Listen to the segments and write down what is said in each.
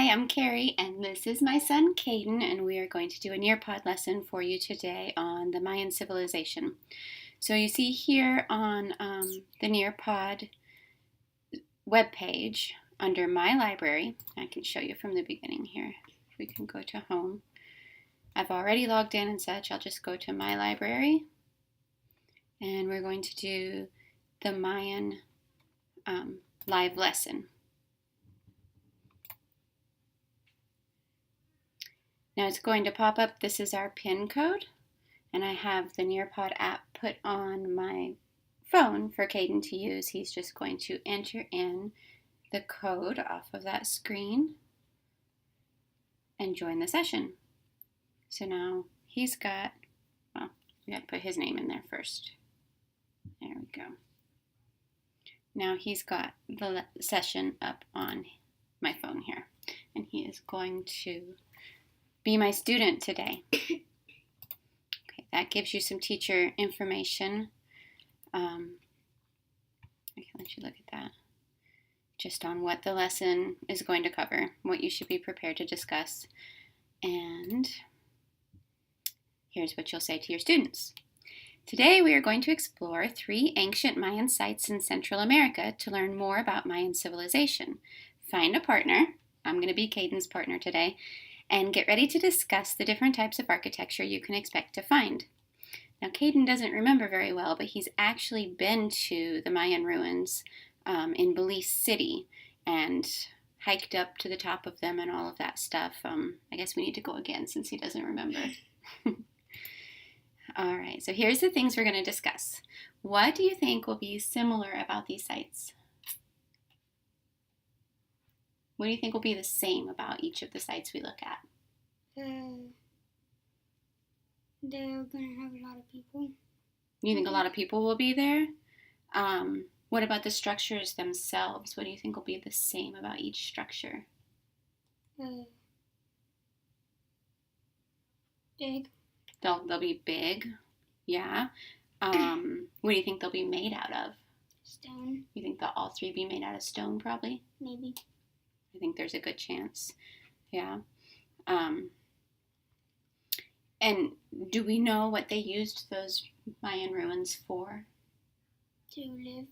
Hi, I'm Carrie, and this is my son Kaden, and we are going to do a Nearpod lesson for you today on the Mayan civilization. So you see here on the Nearpod webpage under My Library, I can show you from the beginning here. We can go to Home. I've already logged in and such. I'll just go to My Library, and we're going to do the Mayan live lesson. Now it's going to pop up, this is our PIN code, and I have the Nearpod app put on my phone for Kaden to use. He's just going to enter in the code off of that screen and join the session. So now he's got, well, we got to put his name in there first. There we go. Now he's got the session up on my phone here, and he is going to be my student today. Okay, that gives you some teacher information. I can let you look at that. Just on what the lesson is going to cover, what you should be prepared to discuss. And here's what you'll say to your students. Today we are going to explore 3 ancient Mayan sites in Central America to learn more about Mayan civilization. Find a partner. I'm going to be Kaden's partner today. And get ready to discuss the different types of architecture you can expect to find. Now, Kaden doesn't remember very well, but he's actually been to the Mayan ruins in Belize City and hiked up to the top of them and all of that stuff. I guess we need to go again since he doesn't remember. All right, so here's the things we're going to discuss. What do you think will be similar about these sites? What do you think will be the same about each of the sites we look at? They're going to have a lot of people. You think a lot of people will be there? What about the structures themselves? What do you think will be the same about each structure? Big. They'll be big, yeah. What do you think they'll be made out of? Stone. You think they'll all 3 be made out of stone, probably? Maybe. I think there's a good chance, yeah. And do we know what they used those Mayan ruins for? To live.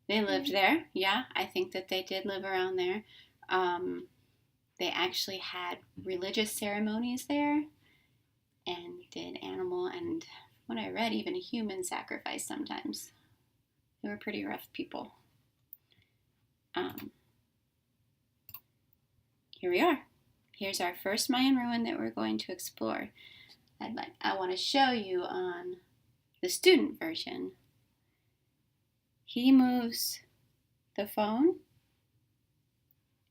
They lived there, yeah. I think that they did live around there. They actually had religious ceremonies there and did animal and, what I read, even a human sacrifice sometimes. They were pretty rough people. Here we are. Here's our first Mayan ruin that we're going to explore. I want to show you on the student version. He moves the phone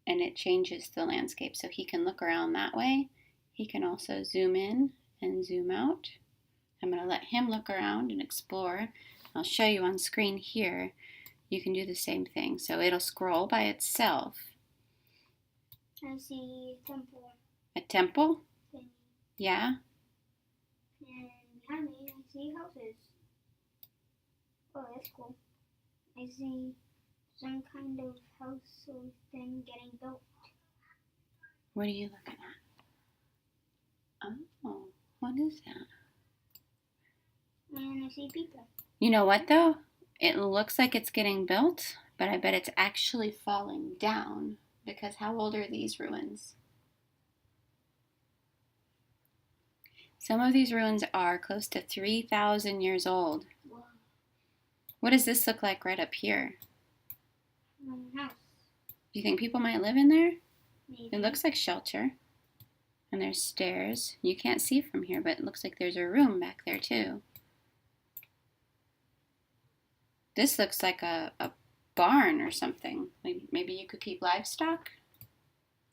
and it changes the landscape so he can look around that way. He can also zoom in and zoom out. I'm going to let him look around and explore. I'll show you on screen here. You can do the same thing. So it'll scroll by itself. I see a temple. A temple? Thing. Yeah. And behind me, I see houses. Oh, that's cool. I see some kind of house or thing getting built. What are you looking at? Oh, what is that? And I see people. You know what, though? It looks like it's getting built, but I bet it's actually falling down. Because how old are these ruins? Some of these ruins are close to 3,000 years old. Wow. What does this look like right up here? House. Do you think people might live in there? Maybe. It looks like shelter. And there's stairs. You can't see from here, but it looks like there's a room back there too. This looks like a barn or something. Maybe you could keep livestock?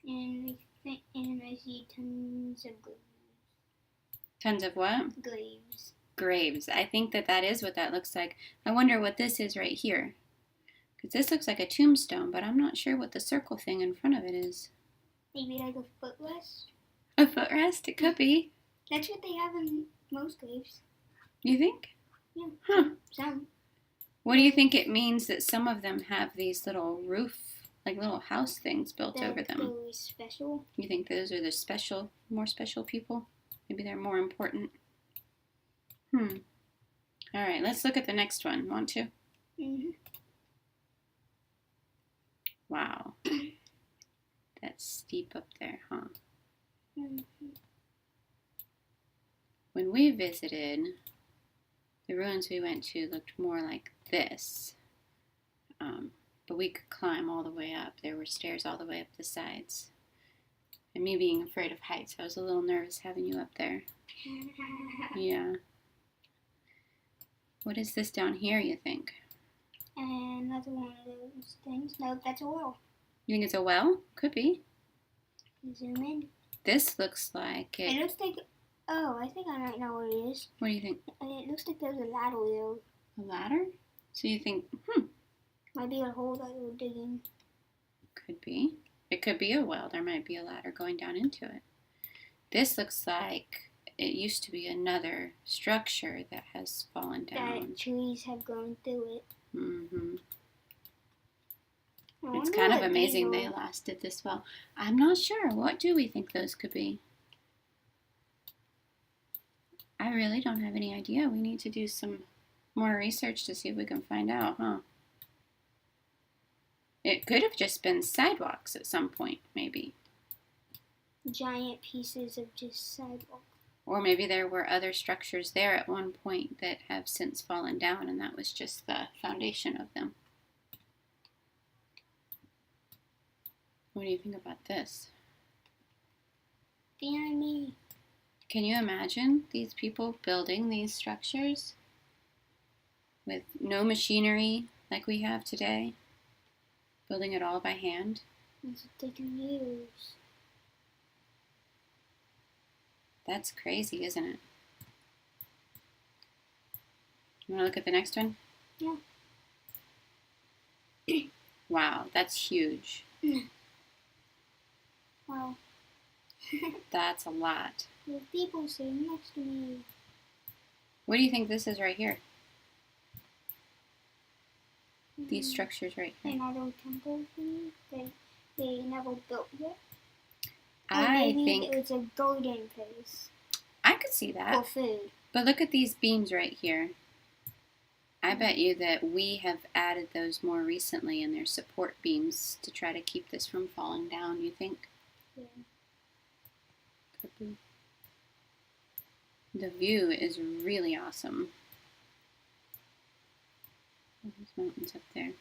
And I see tons of graves. Tons of what? Graves. Graves. I think that is what that looks like. I wonder what this is right here. Because this looks like a tombstone, but I'm not sure what the circle thing in front of it is. Maybe like a footrest? A footrest? It could be. That's what they have in most graves. You think? Yeah. Huh. Some. What do you think it means that some of them have these little roof like little house things built over them. Those special. You think those are the more special people? Maybe they're more important. All right, let's look at the next one. Want to? Mm-hmm. Wow. That's steep up there, huh? Mm-hmm. When we visited, the ruins we went to looked more like this. But we could climb all the way up. There were stairs all the way up the sides. And me being afraid of heights, I was a little nervous having you up there. Yeah. What is this down here, you think? Another one of those things. No, that's a well. You think it's a well? Could be. Zoom in. This looks like it. It looks like. Oh, I think I might know what it is. What do you think? It looks like there's a ladder there. A ladder? So you think, Might be a hole that we're digging. Could be. It could be a well. There might be a ladder going down into it. This looks like it used to be another structure that has fallen down. That trees have grown through it. Mm-hmm. It's kind of amazing they lasted this well. I'm not sure. What do we think those could be? I really don't have any idea. We need to do some more research to see if we can find out, huh? It could have just been sidewalks at some point, maybe. Giant pieces of just sidewalk. Or maybe there were other structures there at one point that have since fallen down, and that was just the foundation of them. What do you think about this? Behind me. Can you imagine these people building these structures with no machinery like we have today? Building it all by hand? It's taken years. That's crazy, isn't it? You want to look at the next one? Yeah. Wow, that's huge. Wow. That's a lot. There's people sitting next to me. What do you think this is right here? These structures right here. Another temple thing that they never built yet. I maybe think it's a golden place. I could see that. For food. But look at these beams right here. I bet you that we have added those more recently, and they're support beams to try to keep this from falling down, you think? Yeah. Could be. The view is really awesome. Those mountains up there.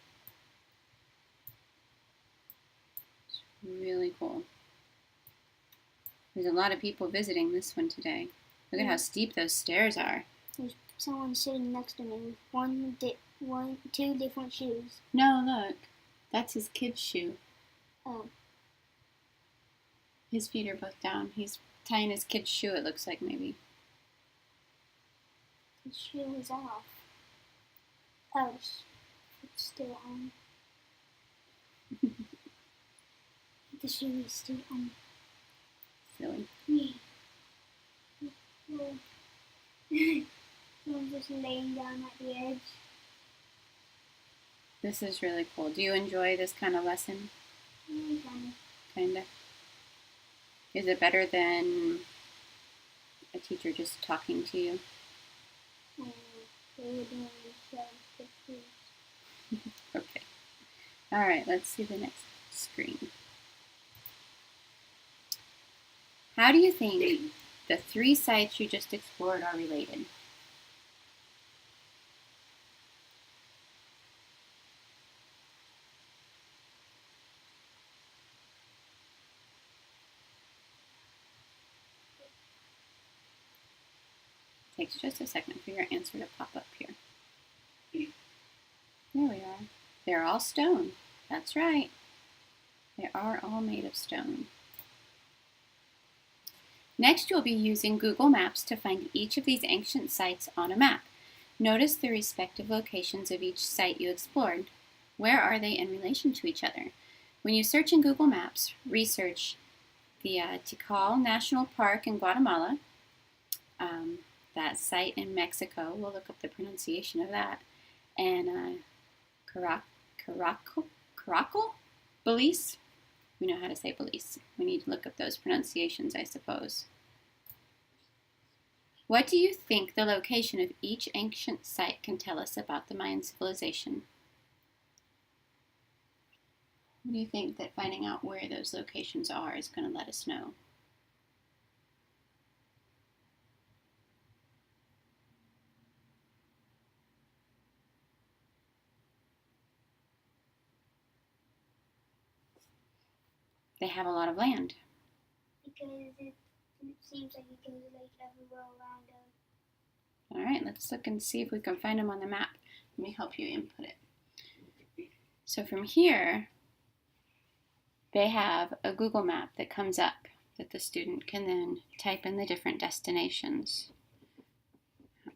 It's really cool. There's a lot of people visiting this one today. Look at how steep those stairs are. There's someone sitting next to me with two different shoes. No, look. That's his kid's shoe. Oh. His feet are both down. He's tying his kid's shoe, it looks like, maybe. His shoe is off. Oh, it's still on. The shoe is still on. Silly. I'm just laying down at the edge. This is really cool. Do you enjoy this kind of lesson? Kinda. Is it better than a teacher just talking to you? Okay. All right, let's see the next screen. How do you think the three sites you just explored are related? Takes just a second for your answer to pop up here. There we are. They're all stone. That's right. They are all made of stone. Next, you'll be using Google Maps to find each of these ancient sites on a map. Notice the respective locations of each site you explored. Where are they in relation to each other? When you search in Google Maps, research the Tikal National Park in Guatemala, that site in Mexico, we'll look up the pronunciation of that, and Caracal Belize? We know how to say Belize. We need to look up those pronunciations, I suppose. What do you think the location of each ancient site can tell us about the Mayan civilization? What do you think that finding out where those locations are is going to let us know? They have a lot of land. Because it seems like it goes like everywhere around us. All right, let's look and see if we can find them on the map. Let me help you input it. So from here, they have a Google map that comes up that the student can then type in the different destinations.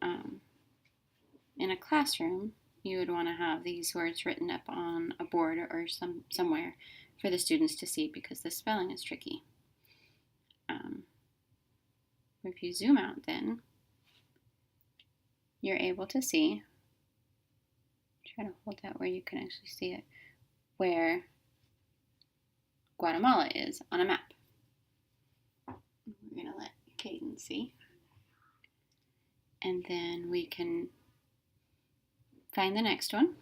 In a classroom, you would want to have these words written up on a board or somewhere for the students to see because the spelling is tricky. If you zoom out then, you're able to see, try to hold that where you can actually see it, where Guatemala is on a map. We're going to let Kaden see. And then we can find the next one.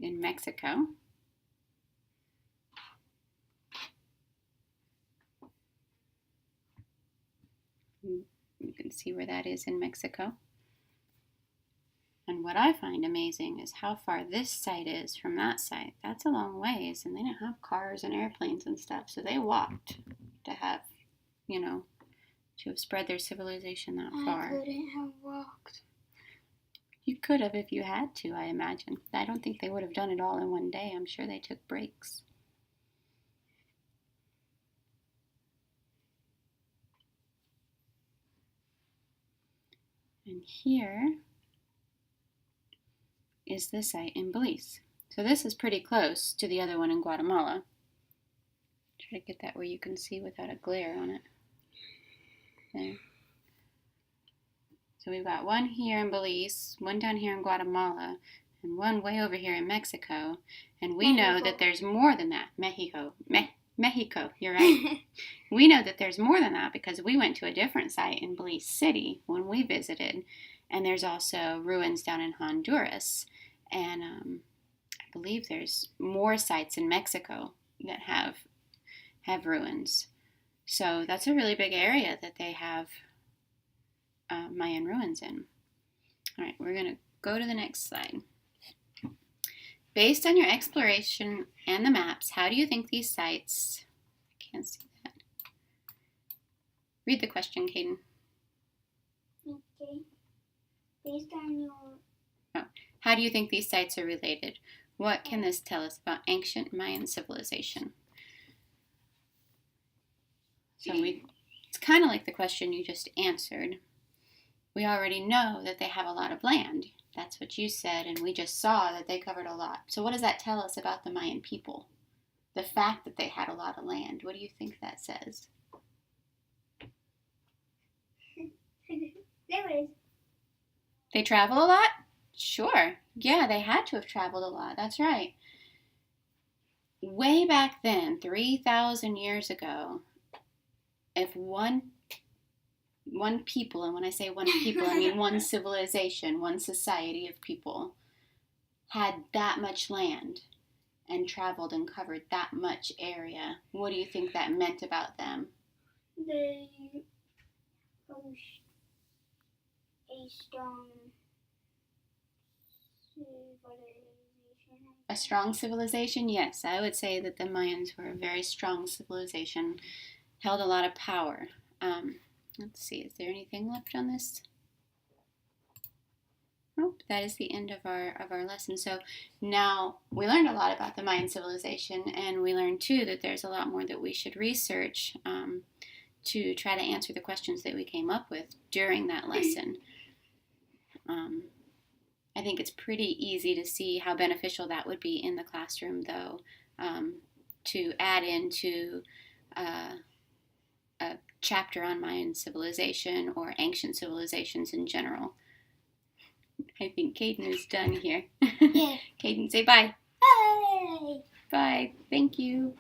In Mexico. You can see where that is in Mexico. And what I find amazing is how far this site is from that site. That's a long ways, and they didn't have cars and airplanes and stuff, so they walked to have, to have spread their civilization that far. I couldn't have walked. You could have if you had to, I imagine. I don't think they would have done it all in one day. I'm sure they took breaks. And here is the site in Belize. So this is pretty close to the other one in Guatemala. Try to get that where you can see without a glare on it. There. So we've got one here in Belize, one down here in Guatemala, and one way over here in Mexico. And we know that there's more than that. Mexico, you're right. We know that there's more than that because we went to a different site in Belize City when we visited. And there's also ruins down in Honduras. And I believe there's more sites in Mexico that have ruins. So that's a really big area that they have Mayan ruins in. All right, we're going to go to the next slide. Based on your exploration and the maps, how do you think these sites... I can't see that. Read the question, Kaden. Okay. Based on your... How do you think these sites are related? What can this tell us about ancient Mayan civilization? So it's kind of like the question you just answered. We already know that they have a lot of land. That's what you said, and we just saw that they covered a lot. So what does that tell us about the Mayan people? The fact that they had a lot of land. What do you think that says? They travel a lot? Sure. Yeah, they had to have traveled a lot. That's right. Way back then, 3,000 years ago, if one people, and when I say one people, I mean one civilization, one society of people, had that much land and traveled and covered that much area, what do you think that meant about them? They a strong civilization. A strong civilization? Yes, I would say that the Mayans were a very strong civilization, held a lot of power. Let's see, is there anything left on this? Nope, that is the end of our lesson. So now we learned a lot about the Mayan civilization, and we learned too that there's a lot more that we should research to try to answer the questions that we came up with during that lesson. I think it's pretty easy to see how beneficial that would be in the classroom, though, to add into a chapter on Mayan civilization or ancient civilizations in general. I think Kaden is done here. Yeah. Kaden, say bye. Bye. Bye. Thank you.